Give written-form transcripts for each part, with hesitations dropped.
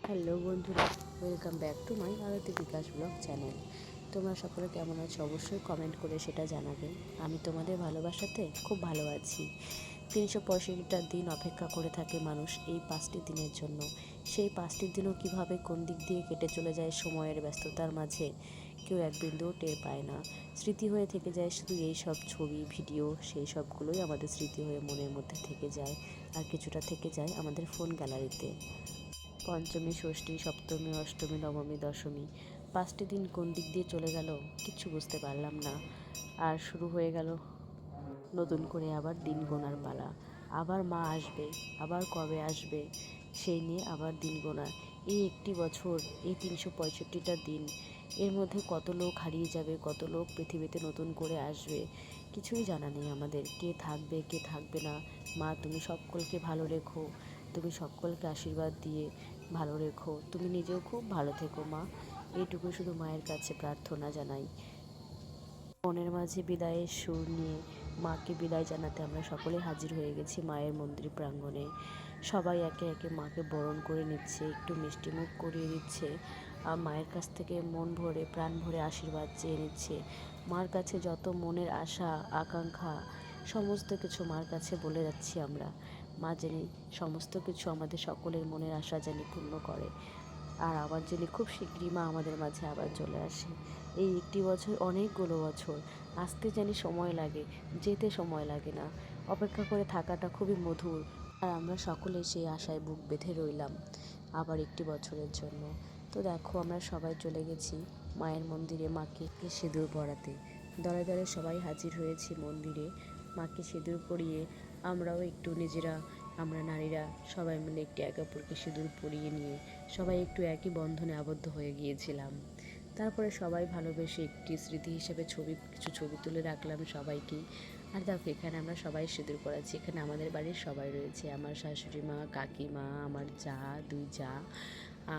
Hello বন্ধুরা, welcome back to my Arati Bikash blog channel. তোমরা সকলে কেমন আছো অবশ্যই কমেন্ট করে সেটা জানাবে। আমি তোমাদের ভালোবাসাতে খুব ভালো আছি। 365টা দিন অপেক্ষা করে থাকে মানুষ এই 5টি দিনের জন্য। সেই 5টি দিনও কীভাবে কোন দিক দিয়ে কেটে চলে যায় সময়ের ব্যস্ততার মাঝে কেউ এক বিন্দুও টের পায় না। স্মৃতি হয়ে থেকে যায় শুধু এই সব ছবি ভিডিও, সেই সবগুলোই আমাদের স্মৃতি হয়ে মনের মধ্যে থেকে যায়। আর কিছুটা থেকে যায় আমাদের ফোন গ্যালারিতে। পঞ্চমী, ষষ্ঠী, সপ্তমী, অষ্টমী, নবমী, দশমী 5টি দিন কোন দিক দিয়ে চলে গেল কিচ্ছু বুঝতে পারলাম না। আর শুরু হয়ে গেল নতুন করে আবার দিন গোনার পালা। আবার মা আসবে, আবার কবে আসবে সেই নিয়ে আবার দিন গোনা। এই একটি বছর, এই 365টা দিন, এর মধ্যে কত লোক হারিয়ে যাবে, কত লোক পৃথিবীতে নতুন করে আসবে কিছুই জানা নেই আমাদের। কে থাকবে কে থাকবে না। মা তুমি সকলকে ভালো রেখো, তুমি সকলকে আশীর্বাদ দিয়ে ভালো রেখো, তুমি নিজেও খুব ভালো থেকো মা। এইটুকু শুধু মায়ের কাছে প্রার্থনা জানাই। মনের মাঝে বিদায়ের সুর নিয়ে মাকে বিদায় জানাতে আমরা সকলে হাজির হয়ে গেছি মায়ের মন্দির প্রাঙ্গণে। সবাই একে একে মাকে বরণ করে নিচ্ছে, একটু মিষ্টি মুখ করিয়ে দিচ্ছে, আর মায়ের কাছ থেকে মন ভরে প্রাণ ভরে আশীর্বাদ চেয়ে নিচ্ছে। মার কাছে যত মনের আশা আকাঙ্ক্ষা সমস্ত কিছু মার কাছে বলে যাচ্ছি আমরা। মা জানি সমস্ত কিছু আমাদের সকলের মনের আশা জানি পূর্ণ করে। আর আবার জানি খুব শীঘ্রই মা আমাদের মাঝে আবার চলে আসে। এই একটি বছর অনেকগুলো বছর, আসতে জানি সময় লাগে, যেতে সময় লাগে না। অপেক্ষা করে থাকাটা খুবই মধুর। আর আমরা সকলে সেই আশায় বুক বেঁধে রইলাম আবার একটি বছরের জন্য। তো দেখো আমরা সবাই চলে গেছি মায়ের মন্দিরে মাকে সিঁদুর পরাতে। দলে দলে সবাই হাজির হয়েছি মন্দিরে মাকে সিঁদুর পরিয়ে। আমরাও একটু নিজেরা, আমরা নারীরা সবাই মিলে একটু একে অপরকে সিঁদুর পরিয়ে নিয়ে সবাই একটু একই বন্ধনে আবদ্ধ হয়ে গিয়েছিলাম। তারপরে সবাই ভালোবেসে একটি স্মৃতি হিসেবে কিছু ছবি তুলে রাখলাম সবাইকেই। আর দেখো এখানে আমরা সবাই সিঁদুর পরাচ্ছি। এখানে আমাদের বাড়ির সবাই রয়েছে, আমার শাশুড়ি মা, কাকিমা, আমার যা, 2 যা,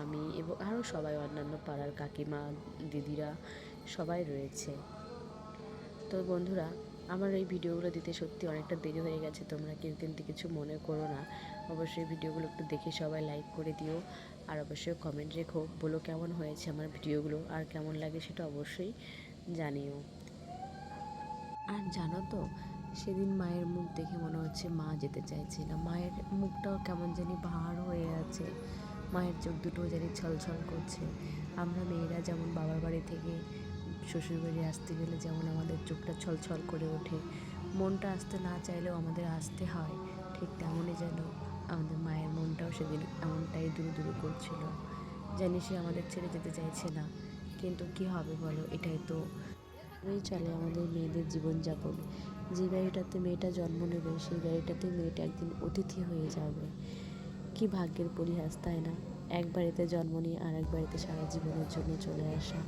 আমি এবং আরও সবাই, অন্যান্য পাড়ার কাকিমা দিদিরা সবাই রয়েছে। তো বন্ধুরা, আমার এই ভিডিওগুলো দিতে সত্যি অনেকটা দেরি হয়ে গেছে, তোমরা কেউ কিন্তু কিছু মনে করো না। অবশ্যই ভিডিওগুলো একটু দেখে সবাই লাইক করে দিও, আর অবশ্যই কমেন্ট রেখো, বলো কেমন হয়েছে আমার ভিডিওগুলো আর কেমন লাগে সেটা অবশ্যই জানিও। আর জানো তো, সেদিন মায়ের মুখ দেখে মনে হচ্ছে মা যেতে চাইছিল। মায়ের মুখটাও কেমন জানি ভার হয়ে আছে, মায়ের চোখ দুটোও জানি ছলছল করছে। আমরা মেয়েরা যেমন বাবার বাড়ি থেকে শ্বশুরবাড়ি আসতে গেলে যেমন আমাদের চোখটা ছলছল করে ওঠে, মনটা আসতে না চাইলেও আমাদের আসতে হয়, ঠিক তেমনই যেন আমাদের মায়ের মনটাও সেদিন এমনটাই দুরু দুরু করছিল। জানি সে আমাদের ছেড়ে যেতে চাইছে না, কিন্তু কি হবে বলো, এটাই তো চলে আমাদের মেয়েদের জীবনযাপন। যে বাড়িটাতে মেয়েটা জন্ম নেবে সেই বাড়িটাতে মেয়েটা একদিন অতিথি হয়ে যাবে। কি ভাগ্যের পরিহাস, তাই না? এক বাড়িতে জন্ম নিয়ে আর এক বাড়িতে সারা জীবনের জন্য চলে আসা।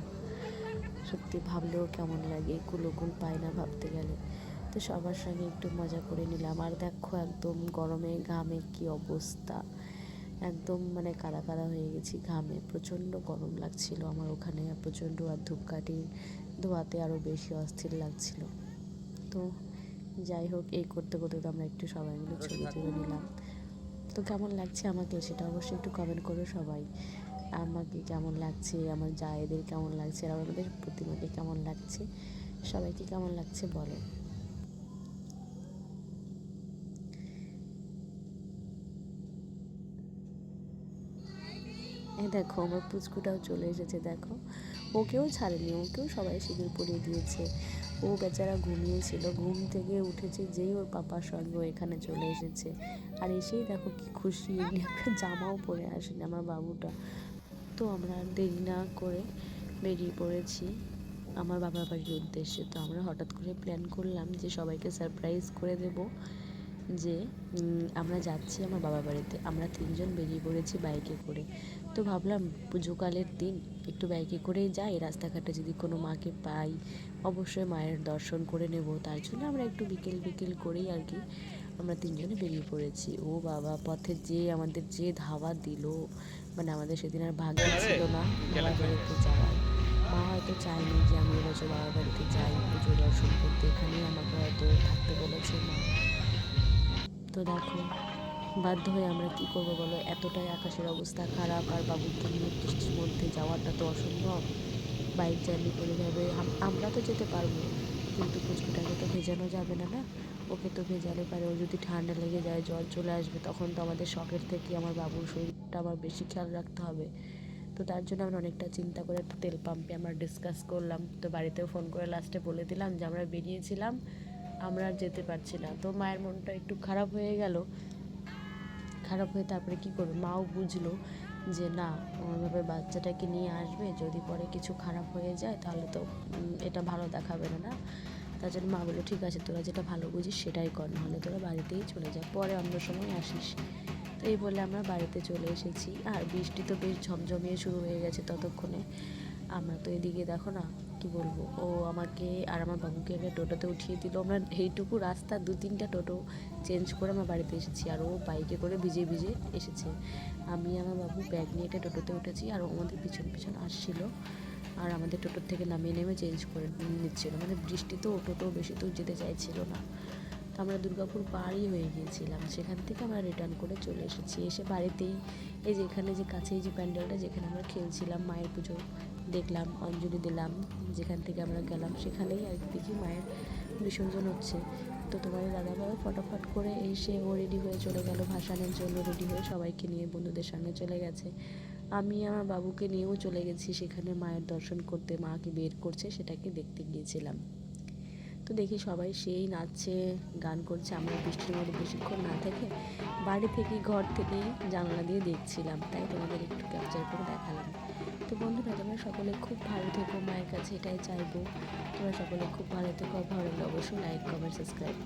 সত্যি ভাবলেও কেমন লাগে, কুলোকুল পায় না ভাবতে গেলে। তো সবার সঙ্গে একটু মজা করে নিলাম। আর দেখো একদম গরমে ঘামে কি অবস্থা, একদম মানে কাদা কাদা হয়ে গেছি ঘামে, প্রচণ্ড গরম লাগছিল আমার ওখানে, প্রচণ্ড। আর ধূপকাঠির ধোয়াতে আরও বেশি অস্থির লাগছিল। তো যাই হোক, এই করতে করতে তো আমরা একটু সবাই মিলে ছবি তুলে নিলাম। তো কেমন লাগছে আমাকে সেটা অবশ্যই একটু কমেন্ট করো সবাই। আমাকে কেমন লাগছে, আমার জায়েদের কেমন লাগছে, আর আমাদের প্রতিমাকে কেমন লাগছে, সবাইকে কেমন লাগছে বলো। এই দেখো আমার পুচকুটাও চলে এসেছে, দেখো ওকেও ছাড়েনি, ওকেও সবাই সিঁদুর পরিয়ে দিয়েছে। ও বেচারা ঘুমিয়েছিল, ঘুম থেকে উঠেছে যেই ওর পাপার সঙ্গে ও এখানে চলে এসেছে। আর এসেই দেখো কি খুশি, এমনি একটা জামাও পরে আসেনি আমার বাবুটা। তো আমরা দেরি না করে বেরিয়ে পড়েছি আমার বাবার বাড়ির উদ্দেশ্যে। তো আমরা হঠাৎ করে প্ল্যান করলাম যে সবাইকে সারপ্রাইজ করে দেব, যে আমরা যাচ্ছি আমার বাবার বাড়িতে। আমরা 3জন বেরিয়ে পড়েছি বাইকে করে। তো ভাবলাম পুজোকালের দিন একটু বাইকে করেই যাই, রাস্তাঘাটে যদি কোনো মাকে পাই অবশ্যই মায়ের দর্শন করে নেব। তার জন্য আমরা একটু বিকেল বিকেল করেই আর কি আমরা 3জনে বেরিয়ে পড়েছি। ও বাবা, পথে যে আমাদের যে ধাওয়া দিল, মানে আমাদের সেদিন আর ভাগ্য ছিল না বাবার বাড়িতে যাওয়ার। মা হয়তো চায়নি যে আমি এবছর বাবার বাড়িতে যাই পুজো দর্শন করতে, এখানেই আমাকে হয়তো থাকতে বলেছে মা। তো দেখো বাধ্য হয়ে আমরা কি করবো বলো, এতটাই আকাশের অবস্থা খারাপ আর বাবুকে নিয়ে বৃষ্টির মধ্যে যাওয়াটা তো অসম্ভব। বাইক জার্নি করে যাবে, আমরা তো যেতে পারবো কিন্তু পুচকুটাকে তো ভেজানো যাবে না না। ওকে তো ভেজালে পারে ও যদি ঠান্ডা লেগে যায়, জ্বর চলে আসবে, তখন তো আমাদের শখের থেকে আমার বাবুর শরীরটা আমার বেশি খেয়াল রাখতে হবে। তো তার জন্য আমরা অনেকটা চিন্তা করে তেল পাম্পে আমরা ডিসকাস করলাম। তো বাড়িতেও ফোন করে লাস্টে বলে দিলাম যে আমরা বেরিয়েছিলাম, আমরা আর যেতে পারছি না। তো মায়ের মনটা একটু খারাপ হয়ে গেল। খারাপ হয়ে তারপরে কী করবে, মাও বুঝলো যে না, ওইভাবে বাচ্চাটাকে নিয়ে আসবে, যদি পরে কিছু খারাপ হয়ে যায় তাহলে তো এটা ভালো দেখাবে না না। তার জন্য মা বললো ঠিক আছে, তোরা যেটা ভালো বুঝিস সেটাই কর, নাহলে তোরা বাড়িতেই চলে যা, পরে অন্য সময় আসিস। তো এই বলে আমরা বাড়িতে চলে এসেছি। আর বৃষ্টি তো বেশ ঝমঝমিয়ে শুরু হয়ে গেছে ততক্ষণে। আমরা তো এদিকে দেখো না, কি বলবো, ও আমাকে আর আমার বাবুকে একটা টোটোতে উঠিয়ে দিল। আমরা এইটুকু রাস্তা 2-3টা টোটো চেঞ্জ করে আমার বাড়িতে এসেছি, আর ও বাইকে করে ভিজে ভিজে এসেছে। আমি আমার বাবু ব্যাগ নিয়ে একটা টোটোতে উঠেছি, আর ও আমাদের পিছন পিছন আসছিল, আর আমাদের টোটোর থেকে নামিয়ে নেমে চেঞ্জ করে নিচ্ছিল। মানে বৃষ্টি তো টোটো বেশি দূর যেতে চাইছিল না। তো আমরা দুর্গাপুর পাড়ই হয়ে গিয়েছিলাম, সেখান থেকে আমরা রিটার্ন করে চলে এসেছি। এসে বাড়িতেই এই যে এখানে যে কাছেই যে প্যান্ডেলটা, যেখানে আমরা খেলছিলাম, মায়ের পুজো দেখলাম, অঞ্জলি দিলাম, যেখান থেকে আমরা গেলাম সেখানেই আর দেখি মায়ের বিসর্জন হচ্ছে। তো তোমার দাদাভাইও ফটাফট করে এসে ও রেডি হয়ে চলে গেল ভাসানের জন্য, রেডি হয়ে সবাইকে নিয়ে বন্ধুদের সঙ্গে চলে গেছে। আমি আমার বাবুকে নিয়েও চলে গেছি সেখানে মায়ের দর্শন করতে, মাকে বের করছে সেটাকে দেখতে গিয়েছিলাম। তো দেখি সবাই সেই নাচছে, গান করছে। আমরা বৃষ্টির মধ্যে বেশিক্ষণ না থেকে বাড়ি থেকেই, ঘর থেকেই জানলা দিয়ে দেখছিলাম, তাই তোমাদের একটু ক্যাপচার করে দেখালাম। তো বন্ধুরা, তোমরা সকলে খুব ভালো থেকো, মায়ের কাছে এটাই চাইবো। তোমরা সকলে খুব ভালো থেকো, ভালো লাগলে অবশ্যই লাইক, কমেন্ট, সাবস্ক্রাইব।